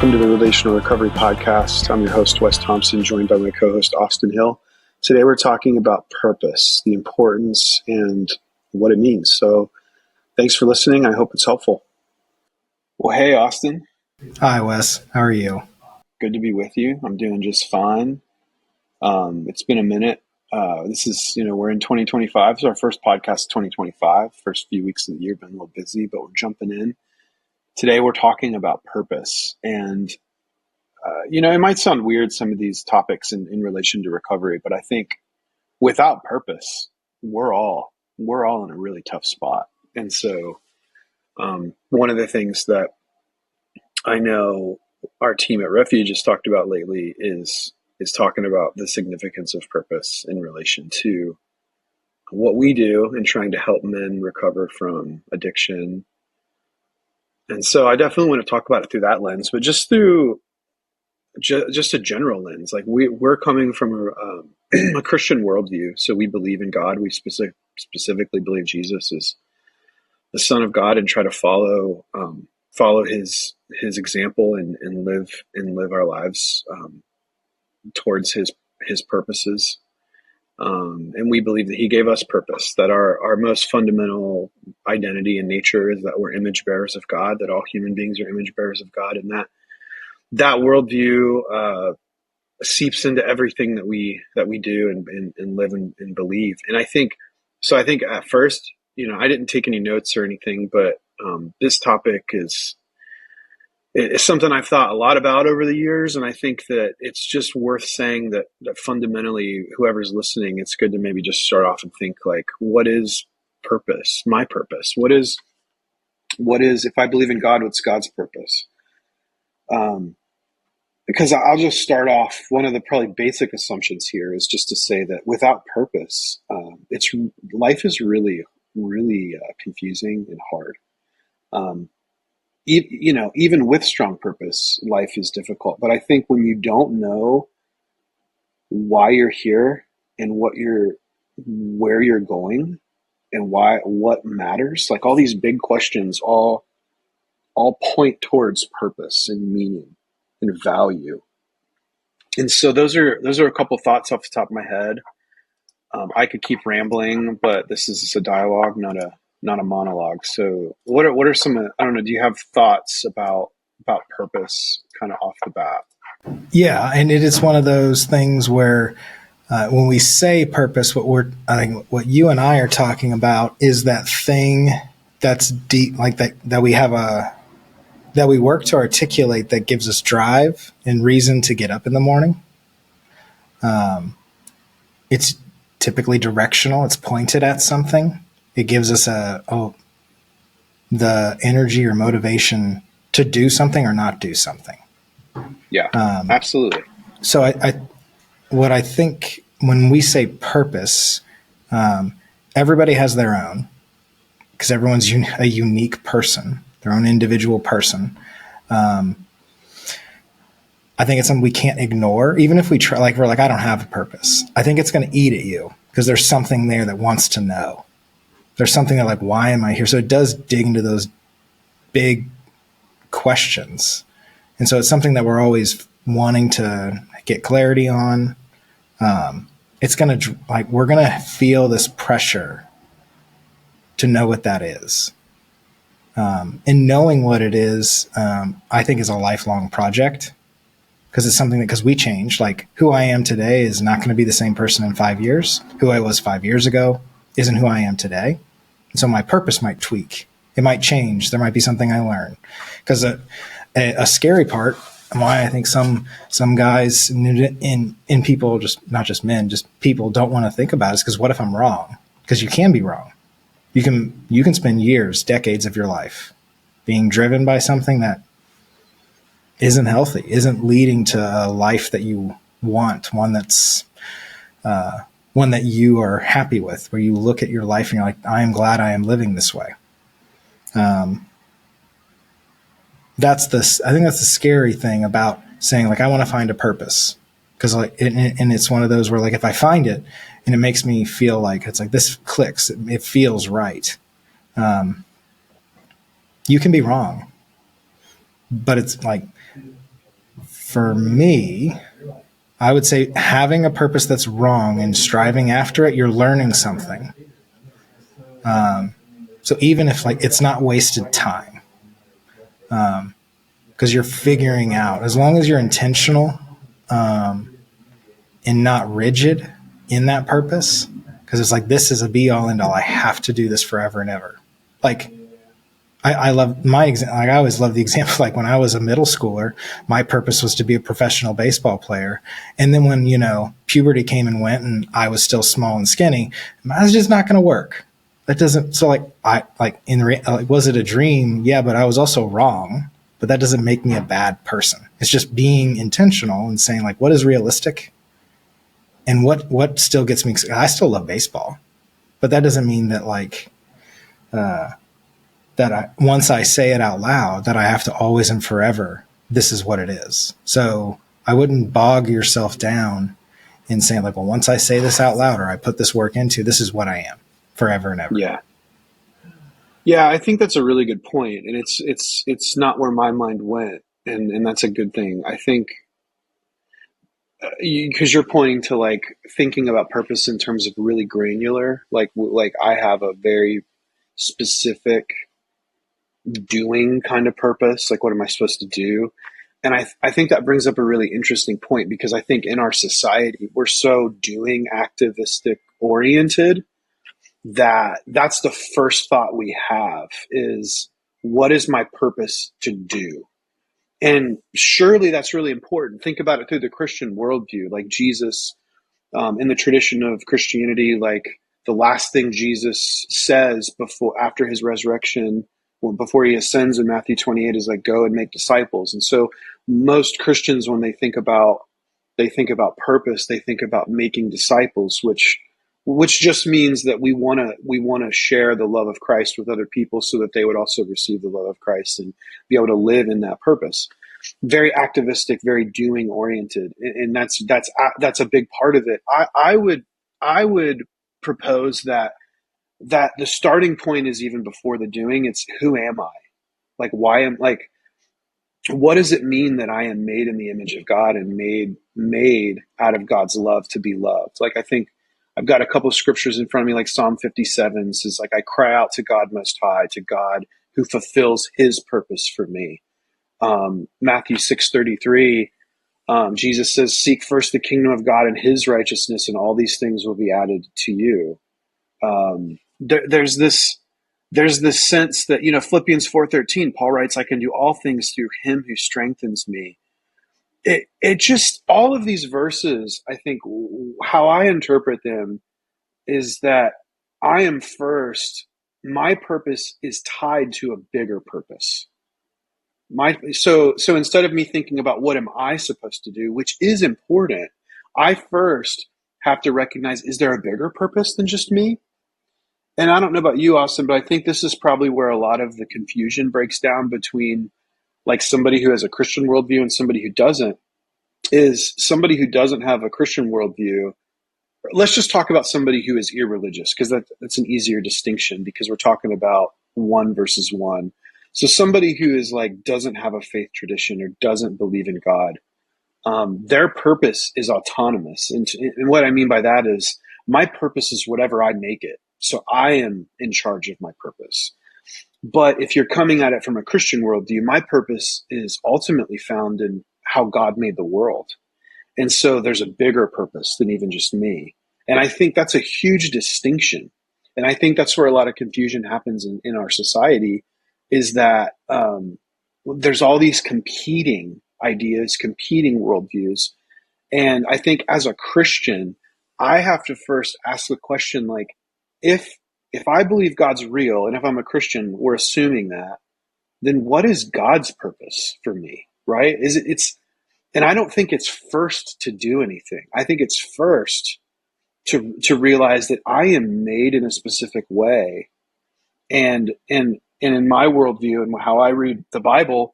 Welcome to the Relational Recovery podcast. I'm your host, Wes Thompson, joined by my co-host, Austin Hill. Today we're talking about purpose, the importance, and what it means. So thanks for listening. I hope it's helpful. Well, hey, Austin. Hi, Wes. How are you? Good to be with you. I'm doing just fine. It's been a minute. We're in 2025. It's our first podcast, 2025. First few weeks of the year, been a little busy, but we're jumping in. Today we're talking about purpose, and it might sound weird, some of these topics in relation to recovery, but I think without purpose, we're all in a really tough spot. And so one of the things that I know our team at Refuge has talked about lately is talking about the significance of purpose in relation to what we do in trying to help men recover from addiction. And so I definitely want to talk about it through that lens, but just through just a general lens. Like we're coming from a Christian worldview, so we believe in God. We specifically believe Jesus is the Son of God, and try to follow his example and live our lives towards his purposes. And we believe that he gave us purpose, that our most fundamental identity and nature is that we're image bearers of God, that all human beings are image bearers of God, and that worldview seeps into everything that we do and live and believe. And I think at first, I didn't take any notes or anything, but this topic is something I've thought a lot about over the years. And I think that it's just worth saying that fundamentally, whoever's listening, it's good to maybe just start off and think, like, what is purpose? My purpose? What is, if I believe in God, what's God's purpose? Because I'll just start off, one of the probably basic assumptions here is just to say that without purpose, life is really, really confusing and hard. Even with strong purpose, life is difficult. But I think when you don't know why you're here and where you're going and what matters, like all these big questions all point towards purpose and meaning and value. And so those are a couple thoughts off the top of my head. I could keep rambling, but this is a dialogue, not a monologue. So what are some, I don't know, do you have thoughts about purpose kind of off the bat? Yeah. And it is one of those things where when we say purpose, I think what you and I are talking about is that thing that's deep, like that we have that we work to articulate, that gives us drive and reason to get up in the morning. It's typically directional. It's pointed at something. It gives us the energy or motivation to do something or not do something. Yeah, absolutely. So what I think when we say purpose, everybody has their own, because everyone's a unique person, their own individual person. I think it's something we can't ignore, even if we try. Like we're like, I don't have a purpose. I think it's going to eat at you because there's something there that wants to know. There's something that, like, why am I here? So it does dig into those big questions. And so it's something that we're always wanting to get clarity on. It's going to, like, we're going to feel this pressure to know what that is. And knowing what it is, I think, is a lifelong project, because it's something because we change. Like, who I am today is not going to be the same person in 5 years. Who I was 5 years ago isn't who I am today. And so my purpose might tweak. It might change. There might be something I learn. Because a scary part, and why I think some guys in people, just not just men, just people don't want to think about it, is because what if I'm wrong? Because you can be wrong. You can spend years, decades of your life being driven by something that isn't healthy, isn't leading to a life that you want, one that's one that you are happy with, where you look at your life and you're like, I am glad I am living this way. I think that's the scary thing about saying, like, I want to find a purpose, because and it's one of those where, like, if I find it and it makes me feel like it's like this clicks, it feels right. You can be wrong, but it's like For me, I would say having a purpose that's wrong and striving after it, you're learning something. So even if like it's not wasted time, because you're figuring out, as long as you're intentional and not rigid in that purpose, because it's like this is a be all end all. I have to do this forever and ever. Like I love my example. Like I always love the example. Like when I was a middle schooler, my purpose was to be a professional baseball player. And then when, puberty came and went and I was still small and skinny, I was just not going to work. That doesn't, so was it a dream? Yeah, but I was also wrong, but that doesn't make me a bad person. It's just being intentional and saying like, what is realistic and what still gets me. I still love baseball, but that doesn't mean that once I say it out loud, that I have to always and forever, this is what it is. So I wouldn't bog yourself down in saying like, well, once I say this out loud or I put this work into, this is what I am forever and ever. Yeah. Yeah, I think that's a really good point. And it's not where my mind went. And that's a good thing. I think because you're pointing to like thinking about purpose in terms of really granular, like I have a very specific doing kind of purpose. Like, what am I supposed to do? And I think that brings up a really interesting point because I think in our society, we're so doing activistic oriented that's the first thought we have is what is my purpose to do? And surely that's really important. Think about it through the Christian worldview, like Jesus, in the tradition of Christianity, like the last thing Jesus says after his resurrection, before he ascends in Matthew 28 is like, go and make disciples. And so most Christians, when they think about purpose, they think about making disciples, which just means that we want to share the love of Christ with other people so that they would also receive the love of Christ and be able to live in that purpose. Very activistic, very doing oriented, and that's a big part of it. I would propose that the starting point is even before the doing. It's who am I? Like why am like what does it mean that I am made in the image of God and made out of God's love to be loved? Like I think I've got a couple of scriptures in front of me, like Psalm 57 says, like I cry out to God Most High, to God who fulfills His purpose for me. Matthew 6:33, Jesus says, "Seek first the kingdom of God and His righteousness, and all these things will be added to you." There's this sense that Philippians 4:13, Paul writes, "I can do all things through Him who strengthens me." It just all of these verses, I think, how I interpret them is that I am first. My purpose is tied to a bigger purpose. So instead of me thinking about what am I supposed to do, which is important, I first have to recognize, is there a bigger purpose than just me? And I don't know about you, Austin, but I think this is probably where a lot of the confusion breaks down between like somebody who has a Christian worldview and somebody who doesn't. Is somebody who doesn't have a Christian worldview. Let's just talk about somebody who is irreligious, because that's an easier distinction because we're talking about one versus one. So somebody who is like doesn't have a faith tradition or doesn't believe in God, their purpose is autonomous. And what I mean by that is my purpose is whatever I make it. So I am in charge of my purpose. But if you're coming at it from a Christian worldview, my purpose is ultimately found in how God made the world. And so there's a bigger purpose than even just me. And I think that's a huge distinction. And I think that's where a lot of confusion happens in our society, is that there's all these competing ideas, competing worldviews. And I think as a Christian, I have to first ask the question, like, if I believe God's real, and if I'm a Christian, we're assuming that, then what is God's purpose for me, right? And I don't think it's first to do anything. I think it's first to realize that I am made in a specific way. And in my worldview and how I read the Bible,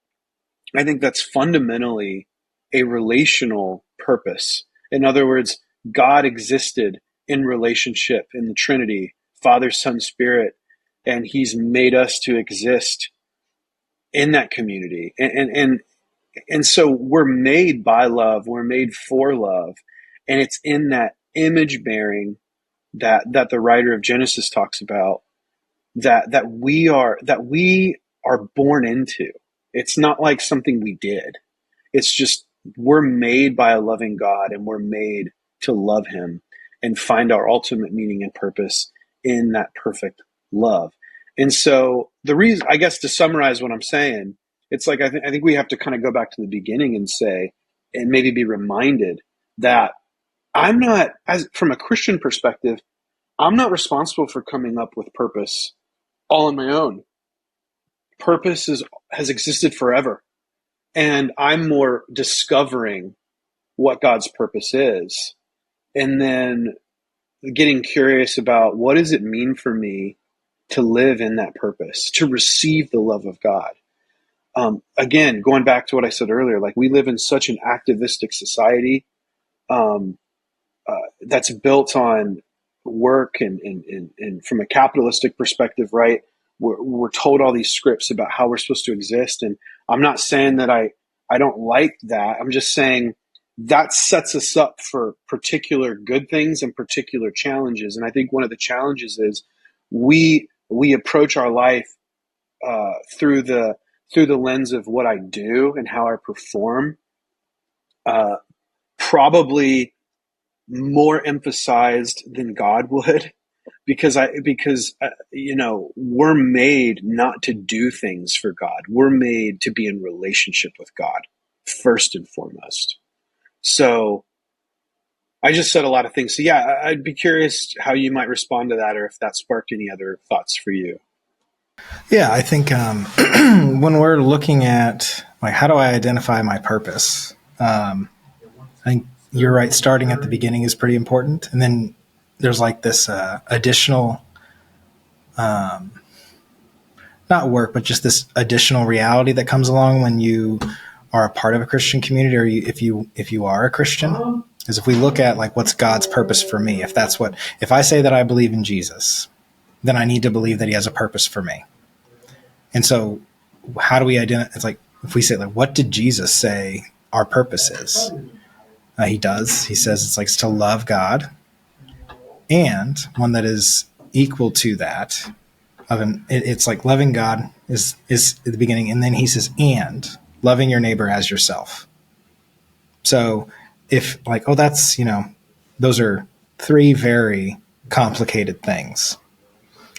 I think that's fundamentally a relational purpose. In other words, God existed in relationship in the Trinity, Father, Son, Spirit, and He's made us to exist in that community. And And so we're made by love, we're made for love. And it's in that image bearing that the writer of Genesis talks about, that we are born into. It's not like something we did. It's just we're made by a loving God, and we're made to love him and find our ultimate meaning and purpose in that perfect love. And so the reason, I guess, to summarize what I'm saying, it's like I think we have to kind of go back to the beginning and say, and maybe be reminded that I'm not, as from a Christian perspective, I'm not responsible for coming up with purpose all on my own. Purpose has existed forever, and I'm more discovering what God's purpose is, and then getting curious about what does it mean for me to live in that purpose, to receive the love of God. Again, going back to what I said earlier, like we live in such an activistic society um, that's built on work and from a capitalistic perspective, right? We're told all these scripts about how we're supposed to exist. And I'm not saying that I don't like that. I'm just saying that sets us up for particular good things and particular challenges. And I think one of the challenges is we approach our life through the lens of what I do and how I perform, probably more emphasized than God would, because we're made not to do things for God. We're made to be in relationship with God first and foremost. So I just said a lot of things. So yeah, I'd be curious how you might respond to that, or if that sparked any other thoughts for you. Yeah, I think when we're looking at like how do I identify my purpose, I think you're right. Starting at the beginning is pretty important, and then there's like this additional, not work, but just this additional reality that comes along when you are a part of a Christian community, or if you are a Christian. Is if we look at like what's God's purpose for me, if I say that I believe in Jesus, then I need to believe that he has a purpose for me. And so how do we identify? It's like, if we say like, what did Jesus say our purpose is? He says it's to love God, and one that is equal to that it's like loving God is at the beginning. And then he says, and loving your neighbor as yourself. So if like, oh, that's, those are three very complicated things.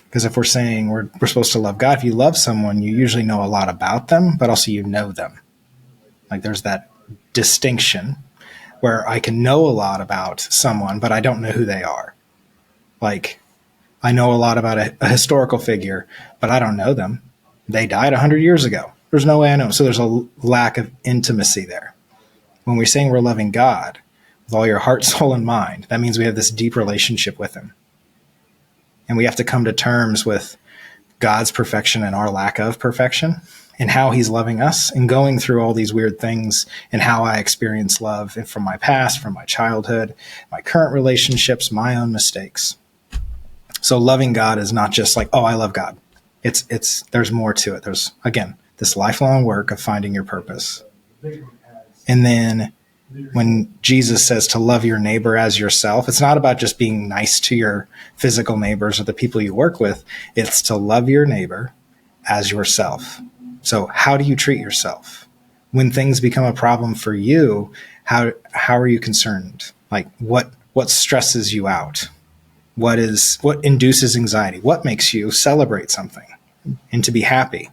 Because if we're saying we're supposed to love God, if you love someone, you usually know a lot about them, but also you know them. Like there's that distinction where I can know a lot about someone, but I don't know who they are. Like I know a lot about a historical figure, but I don't know them. They died 100 years ago. There's no way I know. So there's a lack of intimacy there. When we're saying we're loving God with all your heart, soul, and mind, that means we have this deep relationship with him. And we have to come to terms with God's perfection and our lack of perfection, and how he's loving us, and going through all these weird things, and how I experience love from my past, from my childhood, my current relationships, my own mistakes. So loving God is not just like, oh, I love God. There's more to it. There's, again, this lifelong work of finding your purpose. And then when Jesus says to love your neighbor as yourself, it's not about just being nice to your physical neighbors or the people you work with. It's to love your neighbor as yourself. So how do you treat yourself? When things become a problem for you, how are you concerned? Like what stresses you out? What induces anxiety? What makes you celebrate something and to be happy?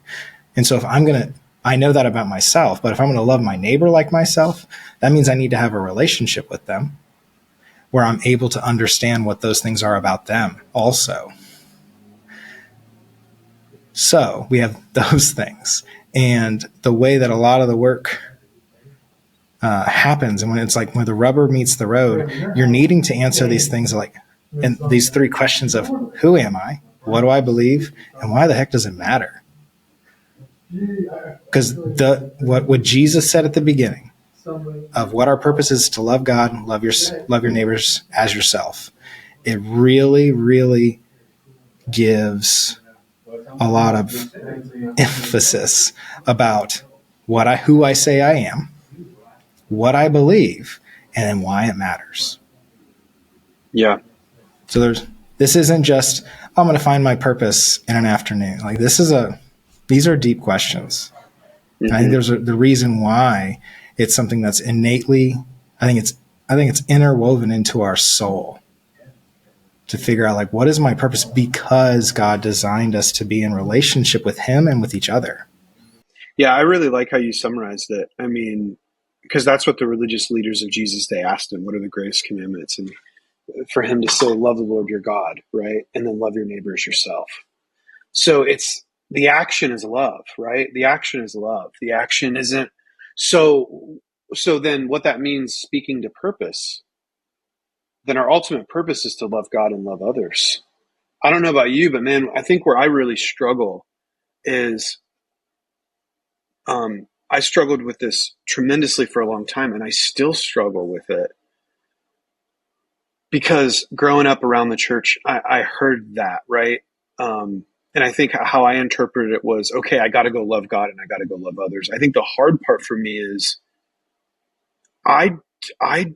And so if I know that about myself, but if I'm going to love my neighbor like myself, that means I need to have a relationship with them where I'm able to understand what those things are about them also. So we have those things. And the way that a lot of the work happens, and when it's like when the rubber meets the road, you're needing to answer these things and these three questions of who am I, what do I believe, and why the heck does it matter? Because what Jesus said at the beginning of what our purpose is to love God and love your neighbors as yourself, it really, really gives a lot of emphasis about who I say I am, what I believe, and then why it matters. Yeah. So this isn't just, I'm going to find my purpose in an afternoon. Like these are deep questions. Mm-hmm. I think there's the reason why it's something that's innately, I think it's interwoven into our soul to figure out, like, what is my purpose? Because God designed us to be in relationship with him and with each other. Yeah, I really like how you summarized it. I mean, because that's what the religious leaders of Jesus, they asked him, what are the greatest commandments? And for him to say, love the Lord your God, right? And then love your neighbor as yourself. So it's, the action is love, right? The action is love. The action isn't, so then what that means, speaking to purpose, then our ultimate purpose is to love God and love others. I don't know about you, but man, I think where I really struggle is, I struggled with this tremendously for a long time, and I still struggle with it because growing up around the church, I heard that, right? And I think how I interpreted it was, okay, I got to go love God and I got to go love others. I think the hard part for me is I, I,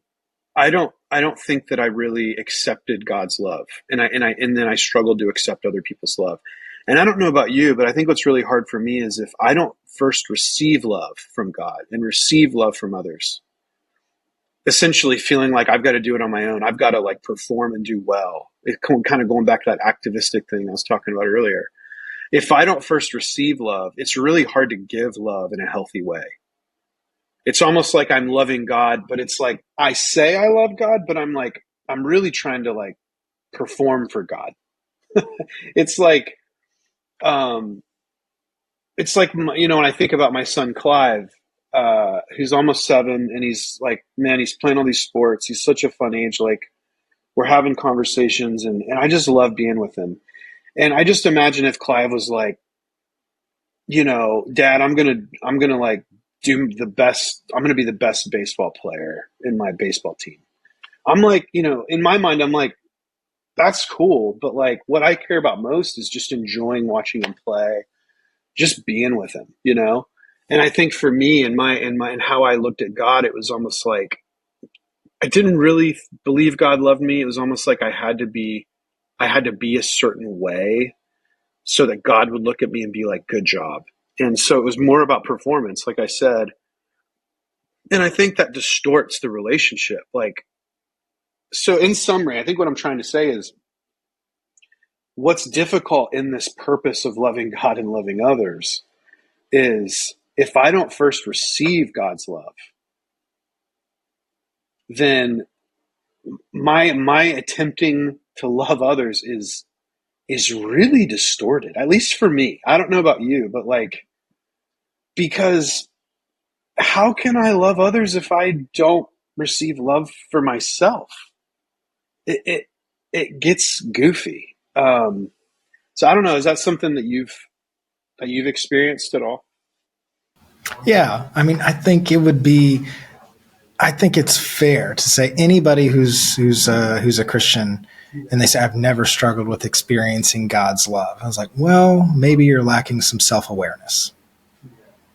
I don't think that I really accepted God's love, and then I struggled to accept other people's love. And I don't know about you, but I think what's really hard for me is if I don't first receive love from God and receive love from others, essentially feeling like I've got to do it on my own. I've got to like perform and do well. It kind of going back to that activistic thing I was talking about earlier. If I don't first receive love, it's really hard to give love in a healthy way. It's almost like I'm loving God, but it's like I say I love God, but I'm really trying to like perform for God. It's like, um, when I think about my son Clive, who's almost 7, and he's like, man, he's playing all these sports. He's such a fun age. Like, we're having conversations, and I just love being with him. And I just imagine if Clive was like, Dad, I'm gonna like do the best. I'm gonna be the best baseball player in my baseball team. I'm like, in my mind, I'm like, that's cool, but like, what I care about most is just enjoying watching him play, just being with him. And I think for me and how I looked at God, it was almost like I didn't really believe God loved me. It was almost like I had to be a certain way so that God would look at me and be like, good job. And so it was more about performance, like I said. And I think that distorts the relationship. Like, so in summary, I think what I'm trying to say is what's difficult in this purpose of loving God and loving others is if I don't first receive God's love, then my attempting to love others is really distorted, at least for me. I don't know about you, but like, because how can I love others if I don't receive love for myself? It gets goofy. So I don't know. Is that something that you've experienced at all? Yeah. I mean, I think it's fair to say anybody who's a Christian and they say, I've never struggled with experiencing God's love. I was like, well, maybe you're lacking some self-awareness.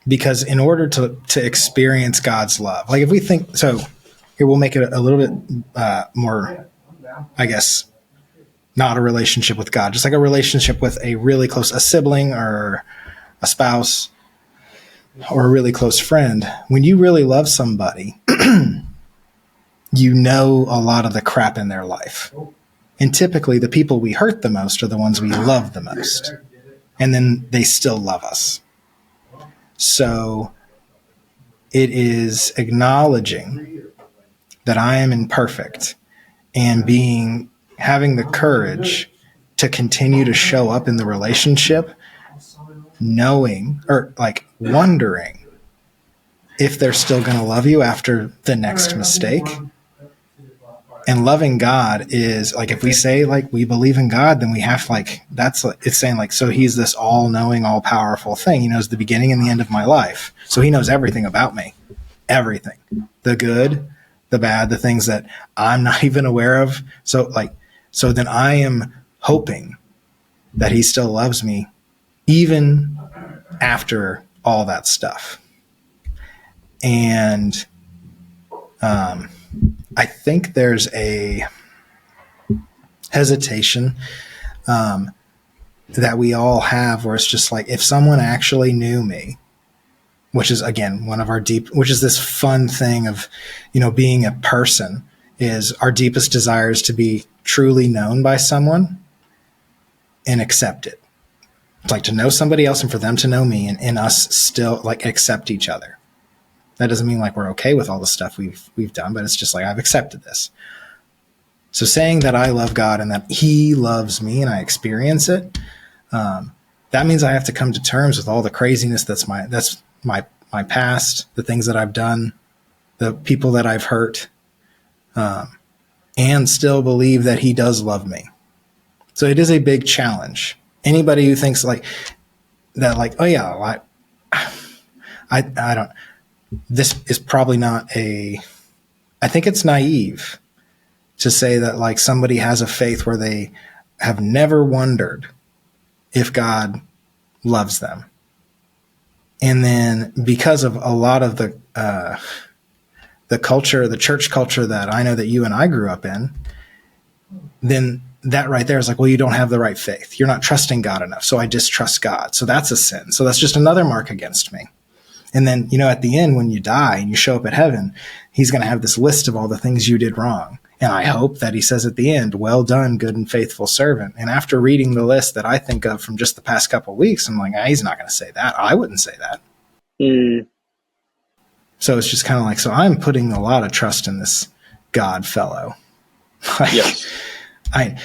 Because in order to experience God's love, like if we think, so here we'll make it a little bit more, I guess, not a relationship with God, just like a relationship with a sibling or a spouse or a really close friend. When you really love somebody, you know a lot of the crap in their life. And typically the people we hurt the most are the ones we love the most. And then they still love us. So it is acknowledging that I am imperfect and having the courage to continue to show up in the relationship, knowing or like wondering if they're still going to love you after the next mistake. And loving God is like, if we say like we believe in God, then we have like, it's saying like, so he's this all knowing, all powerful thing. He knows the beginning and the end of my life. So he knows everything about me, everything, the good, the bad, the things that I'm not even aware of. So then I am hoping that he still loves me even after all that stuff. And I think there's a hesitation that we all have where it's just like, if someone actually knew me, which is, again, one of our which is this fun thing of, being a person, is our deepest desire is to be truly known by someone and accept it. It's like to know somebody else and for them to know me, and us still like accept each other. That doesn't mean like we're okay with all the stuff we've done, but it's just like, I've accepted this. So saying that I love God and that he loves me and I experience it, that means I have to come to terms with all the craziness that's my past, the things that I've done, the people that I've hurt, and still believe that he does love me. So it is a big challenge. Anybody who thinks like that, like, oh yeah, I don't, this is probably not I think it's naive to say that like somebody has a faith where they have never wondered if God loves them. And then because of a lot of the culture, the church culture that I know that you and I grew up in, then that right there is like, well, you don't have the right faith. You're not trusting God enough. So I distrust God. So that's a sin. So that's just another mark against me. And then, at the end, when you die and you show up at heaven, he's going to have this list of all the things you did wrong. And I hope that he says at the end, well done, good and faithful servant. And after reading the list that I think of from just the past couple of weeks, I'm like, he's not going to say that. I wouldn't say that. Mm. So it's just kind of like, so I'm putting a lot of trust in this God fellow. Yes. A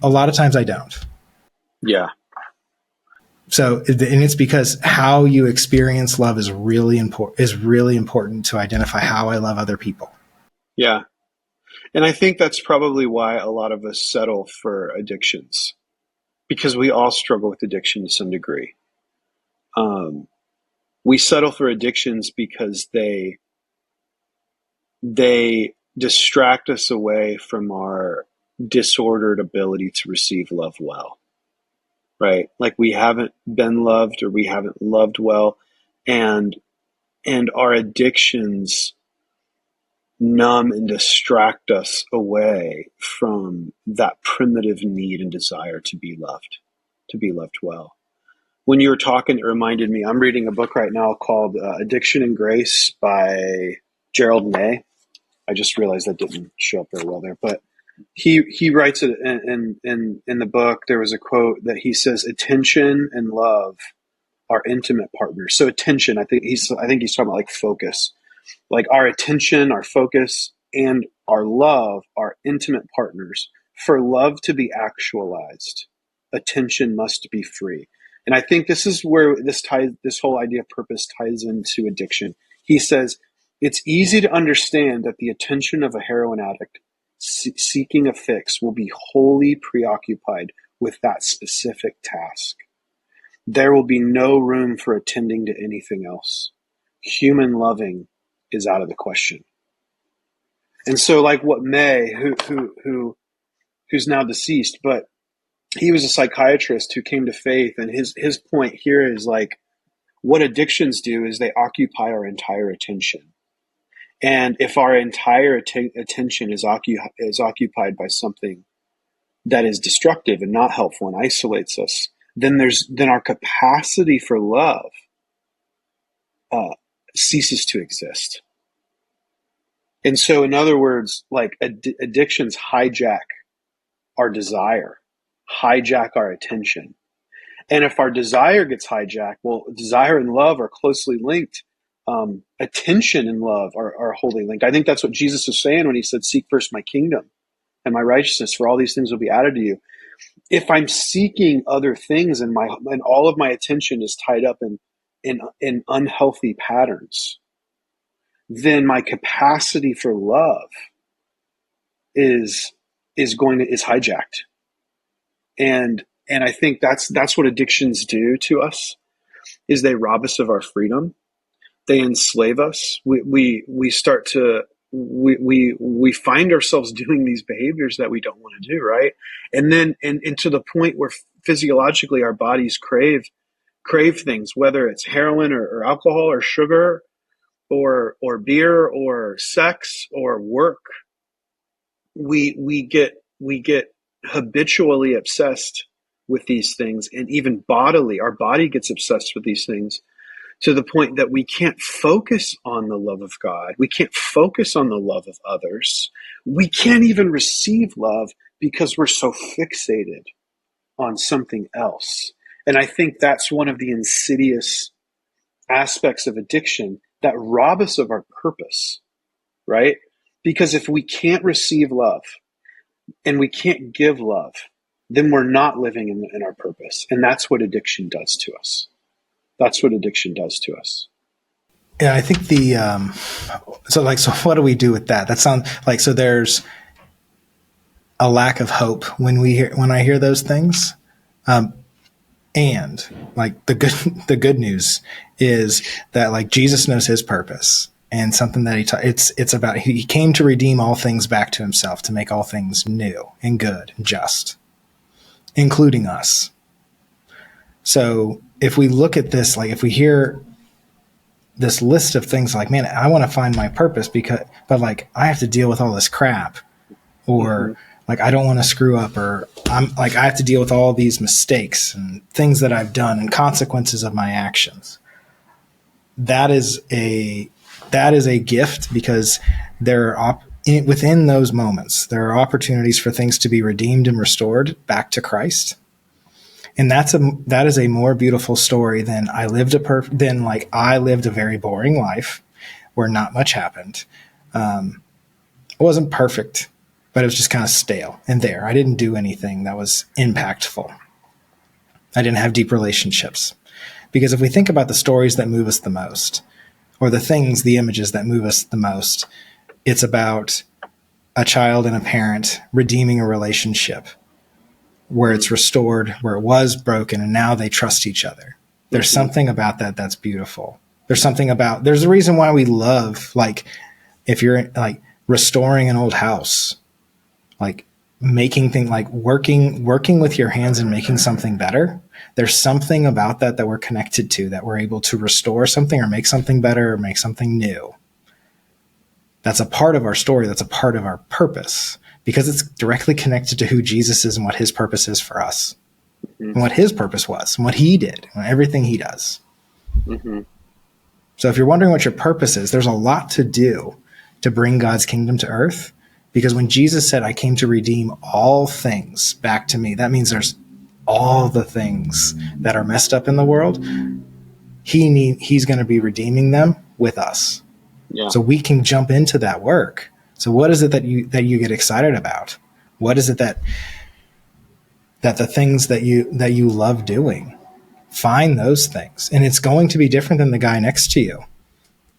lot of times I don't. Yeah. So, and it's because how you experience love is really important to identify how I love other people. Yeah. And I think that's probably why a lot of us settle for addictions, because we all struggle with addiction to some degree. We settle for addictions because they distract us away from our disordered ability to receive love well. Right? Like we haven't been loved or we haven't loved well, and our addictions numb and distract us away from that primitive need and desire to be loved well. When you were talking, it reminded me, I'm reading a book right now called Addiction and Grace by Gerald May. I just realized that didn't show up very well there, but he writes it in the book. There was a quote that he says, attention and love are intimate partners. So attention, I think he's talking about like focus. Like our attention, our focus, and our love are intimate partners. For love to be actualized, attention must be free. And I think this is where this whole idea of purpose ties into addiction. He says, it's easy to understand that the attention of a heroin addict seeking a fix will be wholly preoccupied with that specific task. There will be no room for attending to anything else. Human loving is out of the question. And so like what May, who's now deceased, but he was a psychiatrist who came to faith, and his point here is like, what addictions do is they occupy our entire attention. And if our entire attention is occupied by something that is destructive and not helpful and isolates us, then our capacity for love ceases to exist. And so, in other words, like addictions hijack our desire, hijack our attention. And if our desire gets hijacked, well, desire and love are closely linked. Attention and love are wholly linked. I think that's what Jesus was saying when he said, seek first my kingdom and my righteousness, for all these things will be added to you. If I'm seeking other things and all of my attention is tied up in unhealthy patterns, then my capacity for love is hijacked. And I think that's what addictions do to us, is they rob us of our freedom. They enslave us. We start to we find ourselves doing these behaviors that we don't want to do, right? And then and to the point where physiologically our bodies crave crave things, whether it's heroin or alcohol or sugar or beer or sex or work. We get habitually obsessed with these things, and even bodily, our body gets obsessed with these things to the point that we can't focus on the love of God. We can't focus on the love of others. We can't even receive love because we're so fixated on something else. And I think that's one of the insidious aspects of addiction that rob us of our purpose, right? Because if we can't receive love and we can't give love, then we're not living in our purpose. And that's what addiction does to us. That's what addiction does to us. Yeah, I think so what do we do with that? That sounds like, so there's a lack of hope when I hear those things. And like the good news is that like Jesus knows his purpose, and something that it's about, he came to redeem all things back to himself, to make all things new and good and just, including us. So if we look at this, like if we hear this list of things like, man, I want to find my purpose but like I have to deal with all this crap, or like I don't want to screw up, or I'm like I have to deal with all these mistakes and things that I've done and consequences of my actions. That is a gift, because there are within those moments there are opportunities for things to be redeemed and restored back to Christ. And that is a more beautiful story than I lived a very boring life where not much happened. It wasn't perfect, but it was just kind of stale and there. I didn't do anything that was impactful. I didn't have deep relationships. Because if we think about the stories that move us the most, or the images that move us the most, it's about a child and a parent redeeming a relationship where it's restored, where it was broken, and now they trust each other. There's something about that that's beautiful. There's a reason why we love, like, if you're like restoring an old house, like making things, like working with your hands and making something better. There's something about that we're connected to, that we're able to restore something or make something better or make something new. That's a part of our story. That's a part of our purpose, because it's directly connected to who Jesus is and what his purpose is for us, and what his purpose was and what he did and everything he does. So if you're wondering what your purpose is, there's a lot to do to bring God's kingdom to earth, because when Jesus said, I came to redeem all things back to me, that means there's all the things that are messed up in the world. He's going to be redeeming them with us. Yeah. So we can jump into that work. So what is it that you get excited about? What is it that the things that you love doing? Find those things. And it's going to be different than the guy next to you.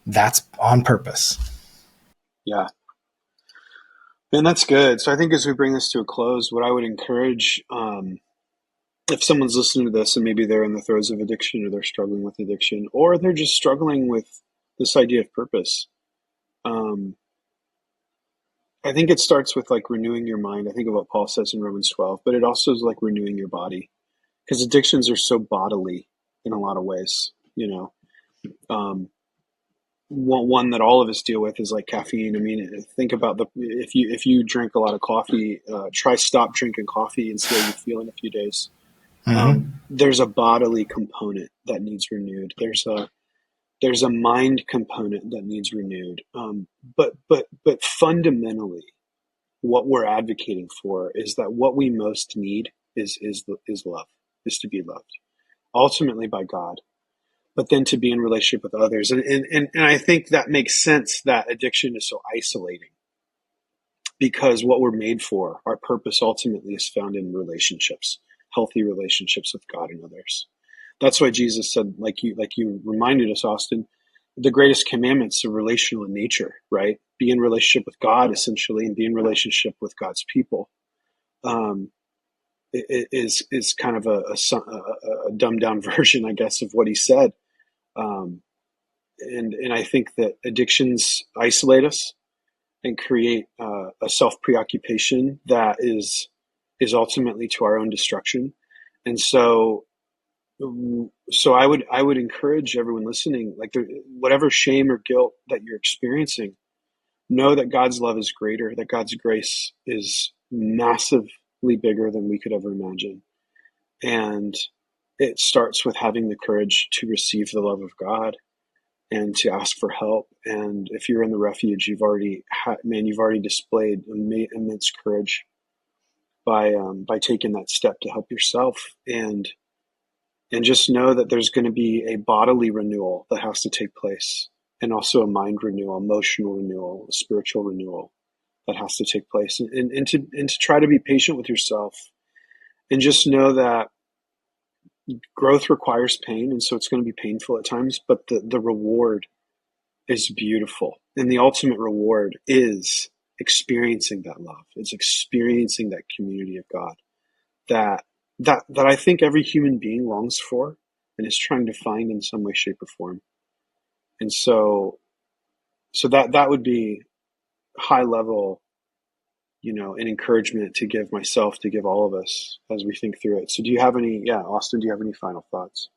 That's on purpose. Yeah. And that's good. So I think as we bring this to a close, what I would encourage, if someone's listening to this and maybe they're in the throes of addiction, or they're struggling with addiction, or they're just struggling with this idea of purpose, I think it starts with like renewing your mind. I think of what Paul says in Romans 12, but it also is like renewing your body, because addictions are so bodily in a lot of ways. One that all of us deal with is like caffeine. I mean, think about if you drink a lot of coffee, try stop drinking coffee and see how you feel in a few days. There's a bodily component that needs renewed. There's a mind component that needs renewed. But fundamentally, what we're advocating for is that what we most need is love, is to be loved, ultimately by God, but then to be in relationship with others. And I think that makes sense that addiction is so isolating, because what we're made for, our purpose ultimately is found in relationships, healthy relationships with God and others. That's why Jesus said, like you reminded us, Austin, the greatest commandments are relational in nature, right? Be in relationship with God, essentially, and be in relationship with God's people. Is kind of a dumbed down version, I guess, of what he said. And I think that addictions isolate us and create a self preoccupation that is ultimately to our own destruction. And so So I would encourage everyone listening, like whatever shame or guilt that you're experiencing, know that God's love is greater, that God's grace is massively bigger than we could ever imagine. And it starts with having the courage to receive the love of God and to ask for help. And if you're in the refuge, you've already displayed immense courage by taking that step to help yourself. And just know that there's going to be a bodily renewal that has to take place, and also a mind renewal, emotional renewal, spiritual renewal that has to take place, and to try to be patient with yourself, and just know that growth requires pain, and so it's going to be painful at times, but the reward is beautiful, and the ultimate reward is experiencing that love. It's experiencing that community of God that I think every human being longs for and is trying to find in some way, shape, or form. And so that would be high level, an encouragement to give myself, to give all of us as we think through it. So do you have any, Austin, do you have any final thoughts?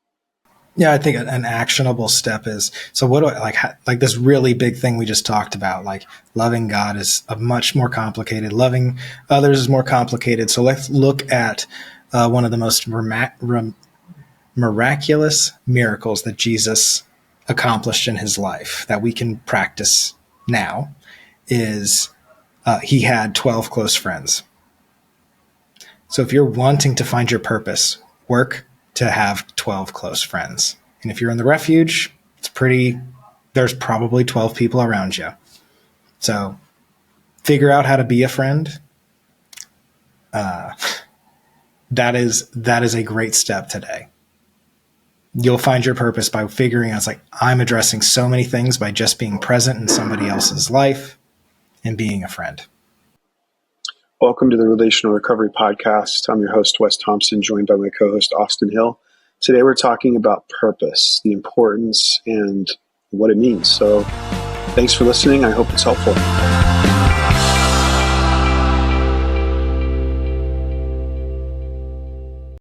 Yeah, I think an actionable step is, so what do I like this really big thing we just talked about, like loving God is a much more complicated, loving others is more complicated. So let's look at one of the most miraculous miracles that Jesus accomplished in his life that we can practice now is he had 12 close friends. So if you're wanting to find your purpose, work to have 12 close friends. And if you're in the refuge, there's probably 12 people around you. So figure out how to be a friend. That is a great step today. You'll find your purpose by figuring out, it's like, I'm addressing so many things by just being present in somebody else's life and being a friend. Welcome to the Relational Recovery Podcast. I'm your host, Wes Thompson, joined by my co-host, Austin Hill. Today we're talking about purpose, the importance, and what it means. So thanks for listening. I hope it's helpful.